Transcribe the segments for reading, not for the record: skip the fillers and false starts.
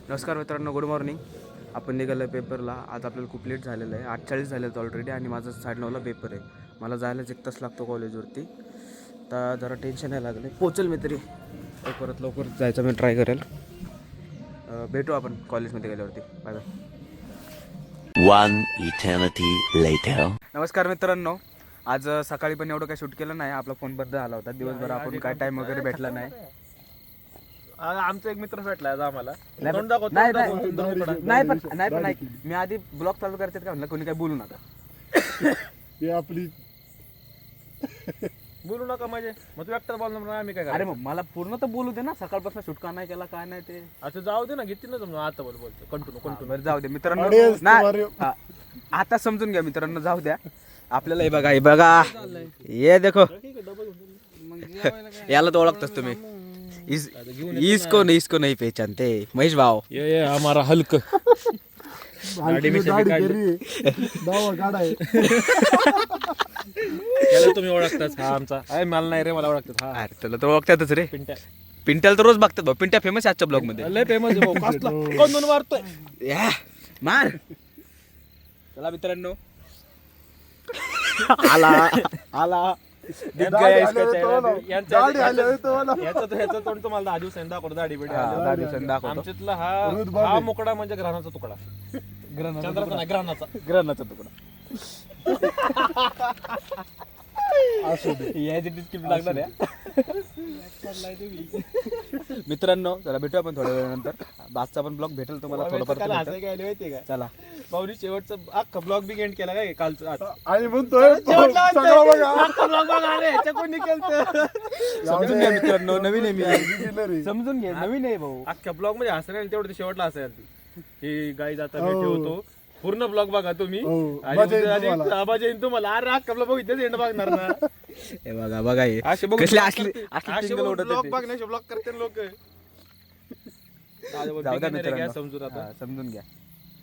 नमस्कार मित्रांनो, good morning. आपण निघालं आहे पेपरला. आज आपल्याला खूप लेट झालेलं आहे. 8:40 झाले आहेत ऑलरेडी आणि माझा 9:30ला पेपर आहे. मला जायलाच 1 तास लागतो कॉलेजवरती. तर जरा टेन्शन यायला लागलं. पोचेल मी तरी लवकरात लवकर जायचं मी ट्राय करेल. भेटू आपण कॉलेजमध्ये गेल्यावरती. Bye bye. 1 eternity later. नमस्कार मित्रांनो. आज सकाळी पण एवढं काही शूट केलं नाही. आपला फोन बंद झाला होता. दिवसभर आपण काय टाईम वगैरे भेटला नाही. आमचा एक मित्र भेटला आज आम्हाला. नाही मी आधी ब्लॉग चालू करते का म्हणलं, कोणी काय बोलू नका. हे आपली बोलू नका म्हणजे मग तू एकटा बोलणार म्हणून आम्ही काय अरे करायचं? मग मला पूर्ण तर बोलू दे ना. सकाळपासून शूट का नाही केला काय नाही ते. अच्छा जाऊ दे ना, घेतील ना समजा. आता बोलतो कंटिन्यू बरं जाऊ दे मित्रांनो. Audience नाही, तुम्हारे- हा, आता समजून घ्या मित्रांनो, जाऊ द्या. आपल्याला हे बघा ये देखो. याला तर ओळखताच तुम्ही. इसको नहीं पहचानते महेश भाव. ये हमारा हल्क दाढी दावा काढाय त्याला तुम्ही ओळखताच. हा आमचा अरे मला नाही रे, मला ओळखतात. हा अरे त्याला तर ओळखतातच रे. पिंट्या पिंट्याला तर रोज बघतात भाऊ. पिंट्या फेमस आहे आजच्या ब्लॉग मध्ये. लय फेमस आहे भाऊ. कसला कोण दोन मारतोय. या मार. चला मित्रांनो. आला ह्याचं तोंड तुम्हाला 10 दिवसांनी दाखवतो. दाढी बिडी दहा दिवसांनी दाखवतो. आमच्यातला रोहित हा बाबे. मुकडा म्हणजे ग्रहणाचा तुकडा. चंद्राचा नाही, ग्रहणाचा. ग्रहणाचा तुकडा. असू दे. याची डिस्क्रिप्ट लागणार आहे. मित्रांनो चला भेटू आपण थोड्या वेळानंतर. आजचा पण ब्लॉग भेटेल तुम्हाला थोडंफार तर भेटेल. काय माहितीये का चला भाऊनी शेवटचा अख्खा ब्लॉग बी एंड केला काय कालचा. आणि म्हणतोय सगळं बघा समजून घ्या मित्रांनो, नवीन आहे मी. Beginner. समजून घ्या, नवीन आहे भाऊ. अख्ख्या ब्लॉग मध्ये हसणार तेवढं शेवटला असेल. हे गाई जाता मी ठेवतो पूर्ण ब्लॉग बघा तुम्ही. हो, आणि मजा येईल उद्या तुम्हाला. मजा येईल तुम्हाला. अरे अख्खा ब्लॉग बघितलं एंड बघणार ना. हे बघा हे असे बघून कसले vlog असले करते. असले असे single बघून ओढत vlog येते. बघण्याचे ब्लॉग करते लोक. जाऊ द्या मित्रांनो. समजून आता. हा, समजून घ्या.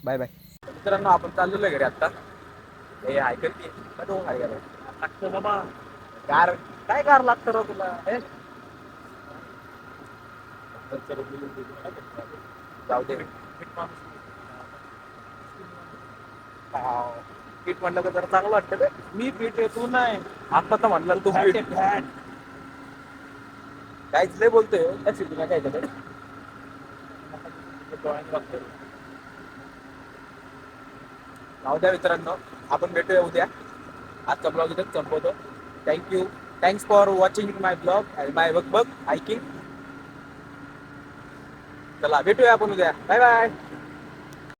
Bye bye. मित्रांनो आपण चाललेलो आहे घरी आता. हे ऐकत लागतं बाबा. कार काय कार लागतं रे तुला. जाऊ दे. पीठ म्हणलं का जरा चांगलं वाटतं रे. मी पीठ आहे, तू नाही. आता तर म्हणलं तू पीठ. काहीच लय बोलतोय. काय जाऊ द्या मित्रांनो, आपण भेटूया उद्या. आजचा ब्लॉग इथेच संपवतो. Thanks for watching my blog आणि माय बग हायकिंग. चला भेटूया आपण उद्या. Bye bye.